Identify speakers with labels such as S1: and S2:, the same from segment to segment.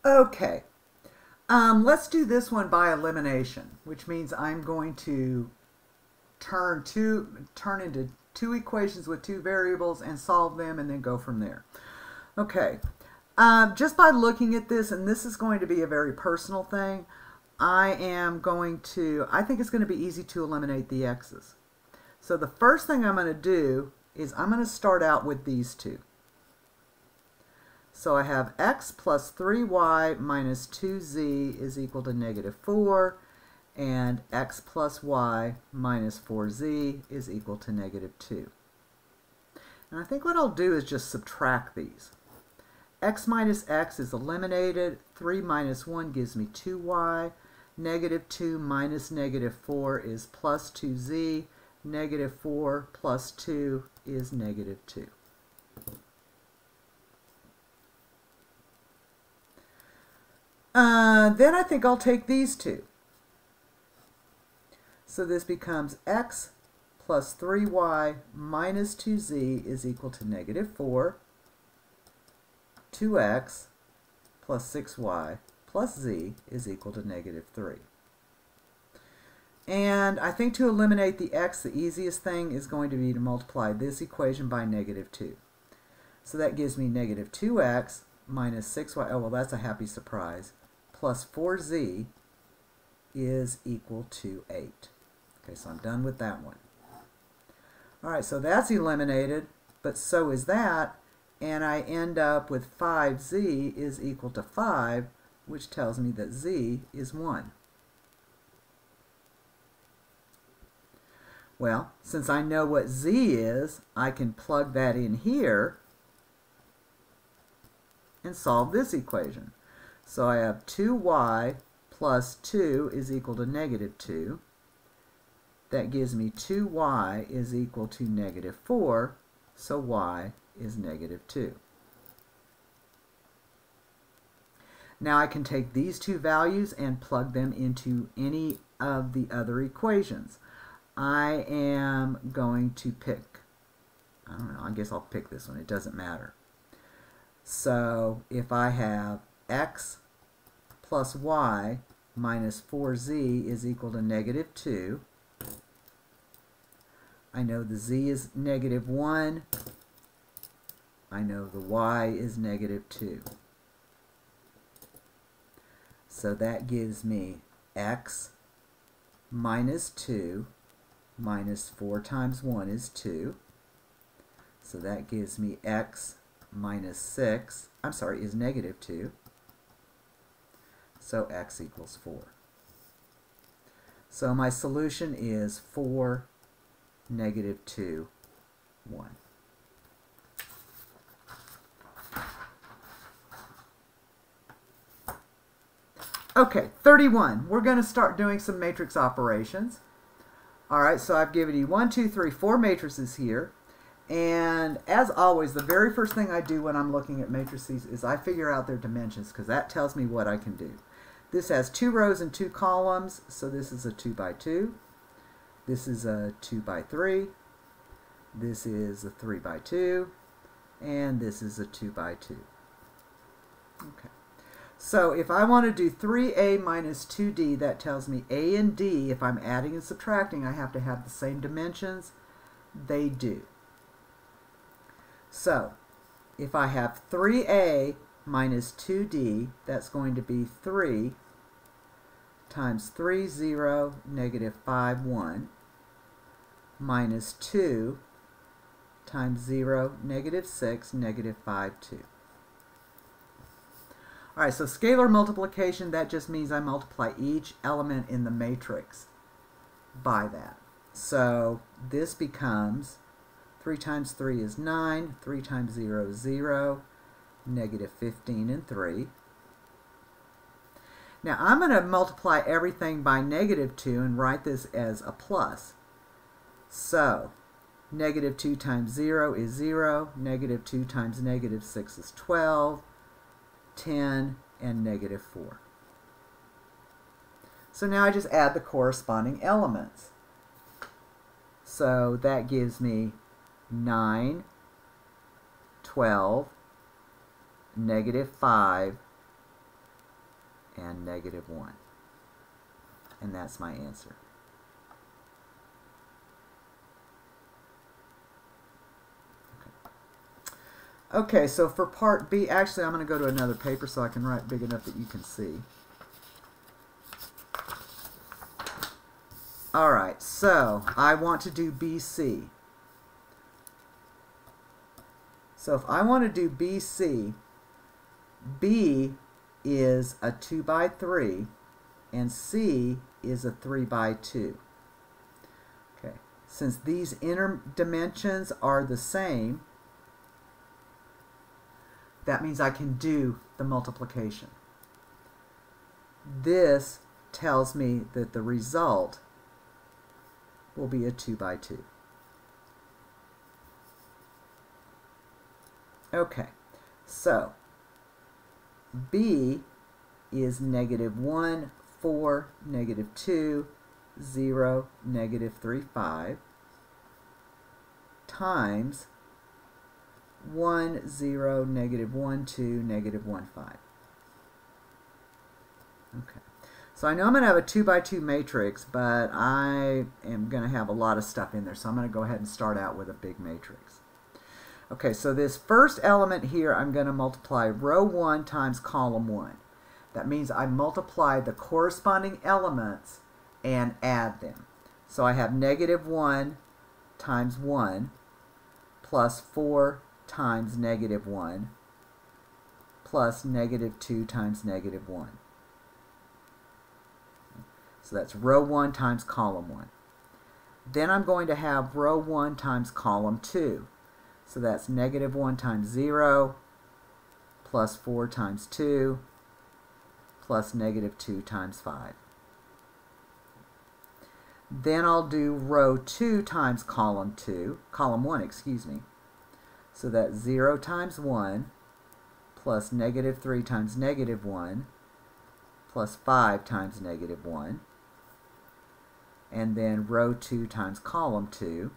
S1: Okay, let's do this one by elimination, which means I'm going to turn into two equations with two variables and solve them and then go from there. Okay, just by looking at this, and this is going to be a very personal thing, I think it's going to be easy to eliminate the x's. So the first thing I'm going to do is I'm going to start out with these two. So I have x plus 3y minus 2z is equal to negative 4, and x plus y minus 4z is equal to negative 2. And I think what I'll do is just subtract these. X minus x is eliminated. 3 minus 1 gives me 2y. Negative 2 minus negative 4 is plus 2z. Negative 4 plus 2 is negative 2. Then I think I'll take these two. So this becomes x plus 3y minus 2z is equal to negative 4. 2x plus 6y plus z is equal to negative 3. And I think to eliminate the x, the easiest thing is going to be to multiply this equation by negative 2. So that gives me negative 2x minus 6y, oh well, that's a happy surprise, plus 4z is equal to 8. Okay, so I'm done with that one. All right, so that's eliminated, but so is that, and I end up with 5z is equal to 5, which tells me that z is 1. Well, since I know what z is, I can plug that in here and solve this equation. So I have 2y plus 2 is equal to negative 2. That gives me 2y is equal to negative 4, so y is negative 2. Now I can take these two values and plug them into any of the other equations. I am going to pick, I don't know, I guess I'll pick this one, it doesn't matter. So if I have x plus y minus 4z is equal to negative 2, I know the z is negative 1, I know the y is negative 2. So that gives me x minus 2 minus 4 times 1 is 2. So that gives me x minus 6, is negative 2. So x equals 4. So my solution is 4, negative 2, 1. Okay, 31. We're going to start doing some matrix operations. All right, so I've given you 1, 2, 3, 4 matrices here. And as always, the very first thing I do when I'm looking at matrices is I figure out their dimensions, because that tells me what I can do. This has 2 rows and 2 columns, so this is a 2 by 2. This is a 2 by 3. This is a 3 by 2. And this is a 2 by 2. Okay. So if I want to do 3a minus 2d, that tells me a and d, if I'm adding and subtracting, I have to have the same dimensions. They do. So if I have 3a minus 2d, that's going to be 3 times 3, 0, negative 5, 1, minus 2 times 0, negative 6, negative 5, 2. All right, so scalar multiplication, that just means I multiply each element in the matrix by that. So this becomes 3 times 3 is 9, 3 times 0 is 0, negative 15 and 3. Now I'm going to multiply everything by negative 2 and write this as a plus. So negative 2 times 0 is 0, negative 2 times negative 6 is 12, 10, and negative 4. So now I just add the corresponding elements. So that gives me 9, 12, negative 5, and negative 1. And that's my answer. Okay, so for part B, actually I'm going to go to another paper so I can write big enough that you can see. Alright, so I want to do BC. So if I want to do BC, B is a 2 by 3 and C is a 3 by 2. Okay, since these inner dimensions are the same, that means I can do the multiplication. This tells me that the result will be a 2 by 2. Okay, so B is negative 1, 4, negative 2, 0, negative 3, 5 times 1, 0, negative 1, 2, negative 1, 5. Okay. So I know I'm going to have a 2 by 2 matrix, but I am going to have a lot of stuff in there. So I'm going to go ahead and start out with a big matrix. Okay, so this first element here, I'm going to multiply row 1 times column 1. That means I multiply the corresponding elements and add them. So I have negative 1 times 1 plus 4 times negative 1 plus negative 2 times negative 1. So that's row 1 times column 1. Then I'm going to have row 1 times column 2. So that's negative 1 times 0 plus 4 times 2 plus negative 2 times 5. Then I'll do row 2 times column 1, excuse me. So that's 0 times 1 plus negative 3 times negative 1 plus 5 times negative 1. And then row 2 times column 2,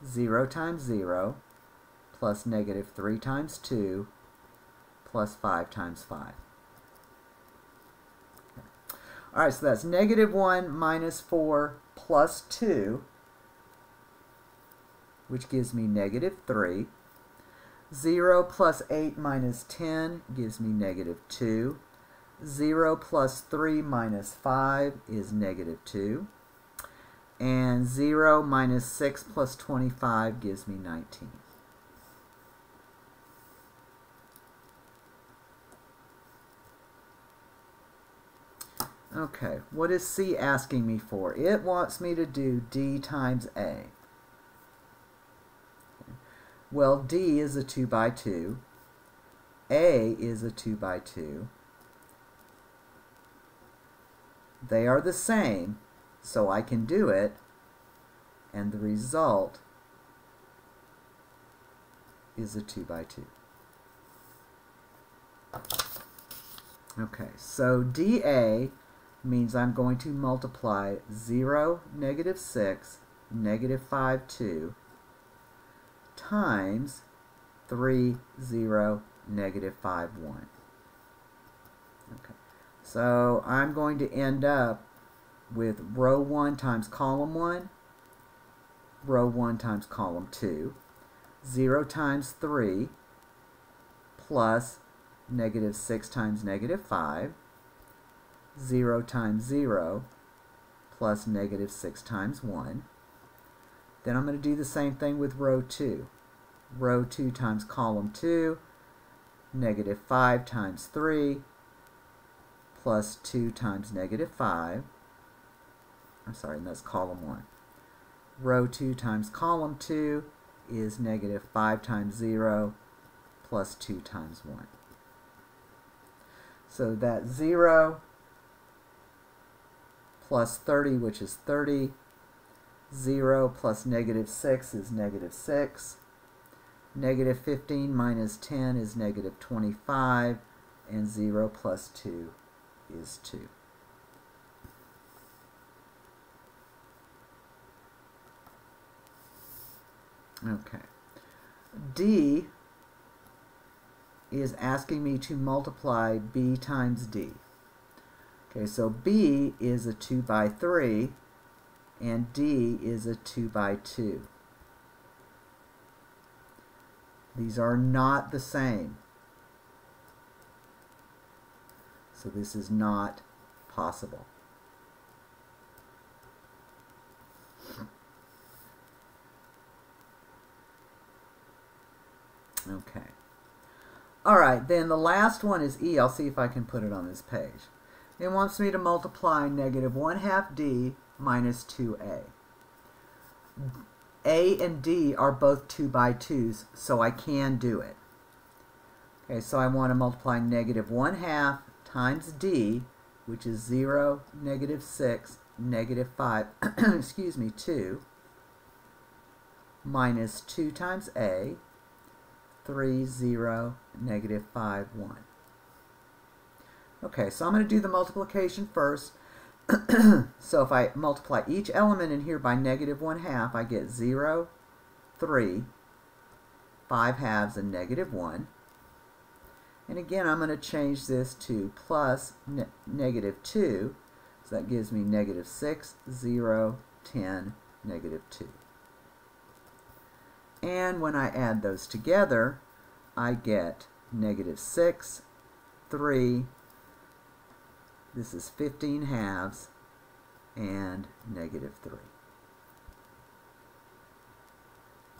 S1: 0 times 0 plus negative 3 times 2 plus 5 times 5. Okay. Alright, so that's negative 1 minus 4 plus 2, which gives me negative 3. 0 plus 8 minus 10 gives me negative 2. 0 plus 3 minus 5 is negative 2. And 0 minus 6 plus 25 gives me 19. Okay, what is C asking me for? It wants me to do D times A. Well, D is a 2 by 2. A is a 2 by 2. They are the same, so I can do it, and the result is a 2 by 2. Okay, so dA means I'm going to multiply 0, negative 6, negative 5, 2 times 3, 0, negative 5, 1. Okay, so I'm going to end up with row 1 times column 1, row 1 times column 2, 0 times 3 plus negative 6 times negative 5, 0 times 0 plus negative 6 times 1. Then I'm going to do the same thing with row 2. Row 2 times column 2, negative 5 times 3 plus 2 times negative 5. I'm sorry, and that's column 1. Row 2 times column 2 is negative 5 times 0 plus 2 times 1. So that's 0 plus 30, which is 30. 0 plus negative 6 is negative 6. Negative 15 minus 10 is negative 25. And 0 plus 2 is 2. Okay. D is asking me to multiply B times D. Okay, so B is a 2 by 3 and D is a 2 by 2. These are not the same. So this is not possible. Okay. All right, then the last one is E. I'll see if I can put it on this page. It wants me to multiply negative 1/2 D minus 2A. A and D are both 2 by 2s, so I can do it. Okay, so I want to multiply negative 1/2 times D, which is 0, negative 6, negative 5, excuse me, 2, minus 2 times A, 3, 0, negative 5, 1. Okay, so I'm going to do the multiplication first. So if I multiply each element in here by negative 1/2, I get 0, 3, 5 halves, and negative 1. And again, I'm going to change this to plus negative 2. So that gives me negative 6, 0, 10, negative 2. And when I add those together, I get negative 6, 3, this is 15 halves, and negative 3.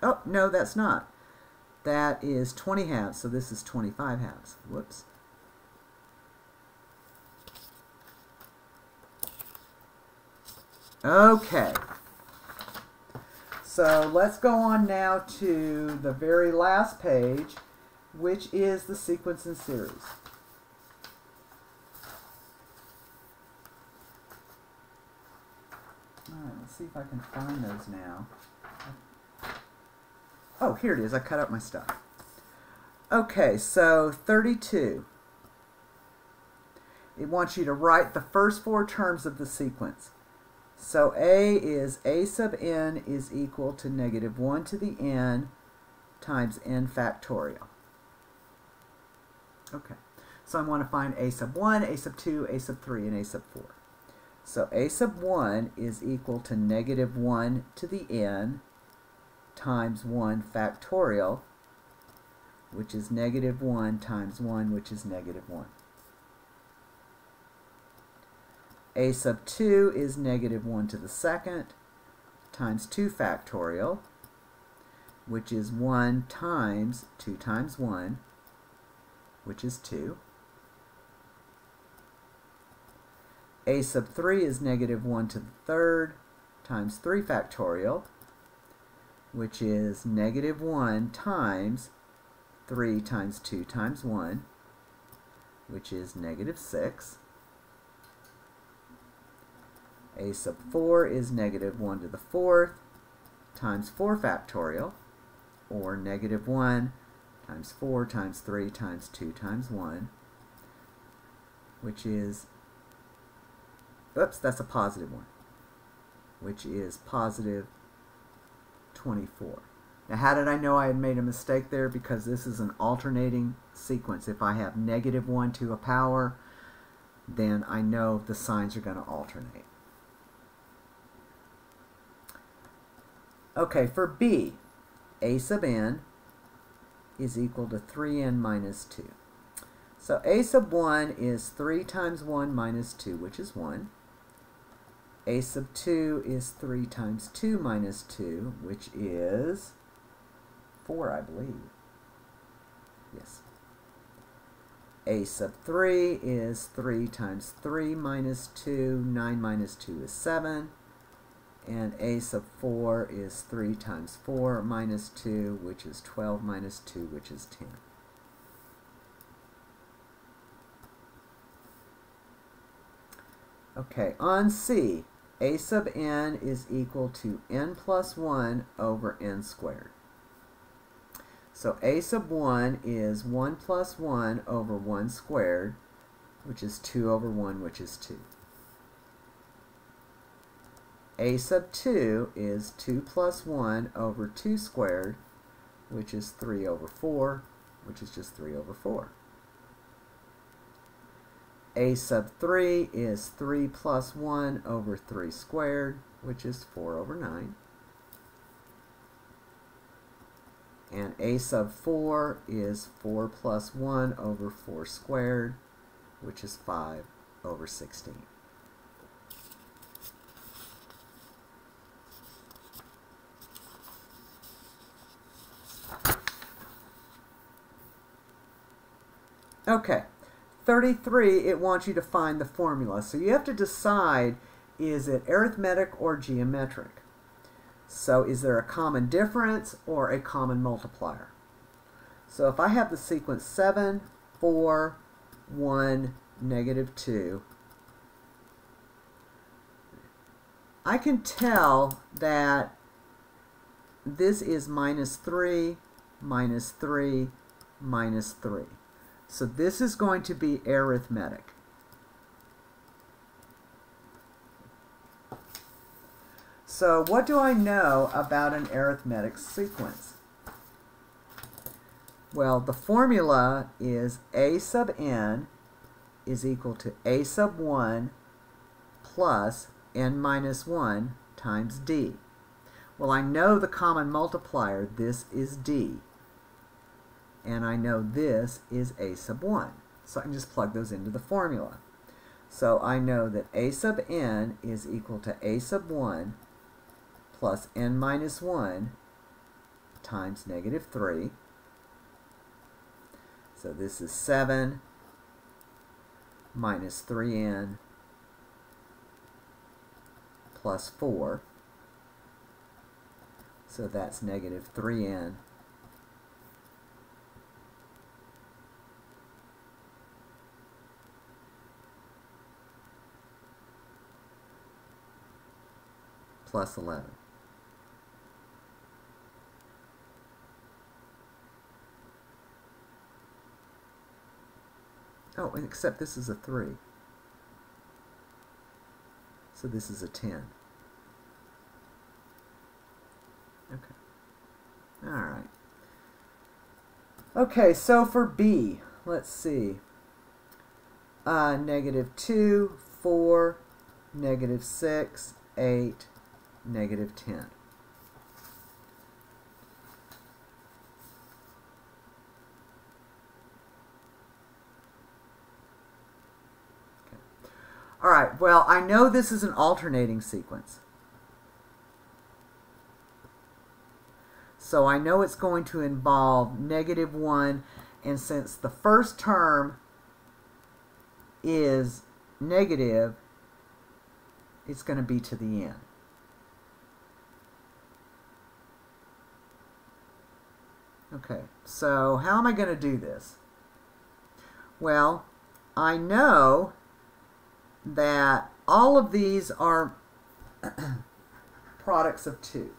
S1: Oh, no, that's not. That is 20 halves, so this is 25 halves. Whoops. Okay. So let's go on now to the very last page, which is the sequence and series. Alright, let's see if I can find those now. Oh, here it is. I cut up my stuff. Okay, so 32. It wants you to write the first 4 terms of the sequence. So A is A sub n is equal to negative 1 to the n times n factorial. Okay, so I want to find A sub 1, A sub 2, A sub 3, and A sub 4. So A sub 1 is equal to negative 1 to the n times 1 factorial, which is negative 1 times 1, which is negative 1. A sub 2 is negative 1 to the second times 2 factorial, which is 1 times 2 times 1, which is 2. A sub 3 is negative 1 to the third times 3 factorial, which is negative 1 times 3 times 2 times 1, which is negative 6. A sub 4 is negative 1 to the fourth times 4 factorial, or negative 1 times 4 times 3 times 2 times 1, which is, oops, that's a positive one, which is positive 24. Now, how did I know I had made a mistake there? Because this is an alternating sequence. If I have negative 1 to a power, then I know the signs are going to alternate. Okay, for B, A sub n is equal to 3n minus 2. So A sub 1 is 3 times 1 minus 2, which is 1. A sub 2 is 3 times 2 minus 2, which is 4, I believe. Yes. A sub 3 is 3 times 3 minus 2. 9 minus 2 is 7. And A sub 4 is 3 times 4 minus 2, which is 12 minus 2, which is 10. Okay, on C, A sub n is equal to n plus 1 over n squared. So A sub 1 is 1 plus 1 over 1 squared, which is 2 over 1, which is 2. A sub 2 is 2 plus 1 over 2 squared, which is 3 over 4, which is just 3 over 4. a sub 3 is 3 plus 1 over 3 squared, which is 4 over 9. And a sub 4 is 4 plus 1 over 4 squared, which is 5 over 16. Okay, 33, it wants you to find the formula. So you have to decide, is it arithmetic or geometric? So is there a common difference or a common multiplier? So if I have the sequence 7, 4, 1, negative 2, I can tell that this is minus 3, minus 3, minus 3. So this is going to be arithmetic. So what do I know about an arithmetic sequence? Well, the formula is a sub n is equal to a sub 1 plus n minus 1 times d. Well, I know the common multiplier, this is d. And I know this is a sub 1. So I can just plug those into the formula. So I know that a sub n is equal to a sub 1 plus n minus 1 times negative 3. So this is 7 minus 3n plus 4. So that's negative 3n plus 11. Oh, except this is a 3. So this is a 10. Okay. All right. Okay, so for B, let's see. Negative 2, 4, negative 6, 8, negative 10. All right, well, I know this is an alternating sequence. So I know it's going to involve negative 1, and since the first term is negative, it's going to be to the n. Okay, so how am I going to do this? Well, I know that all of these are products of 2.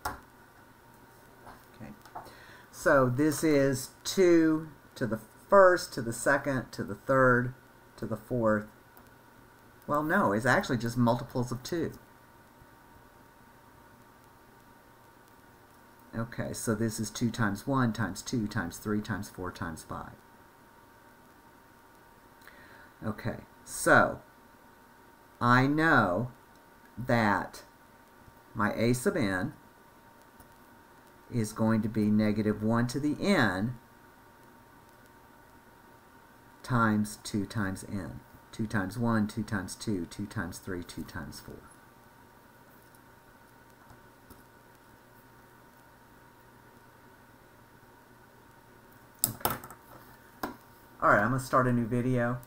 S1: Okay. So this is 2 to the first, to the second, to the third, to the fourth. Well, no, it's actually just multiples of 2. Okay, so this is 2 times 1 times 2 times 3 times 4 times 5. Okay, so I know that my a sub n is going to be negative 1 to the n times 2 times n. 2 times 1, 2 times 2, 2 times 3, 2 times 4. Okay. All right, I'm going to start a new video.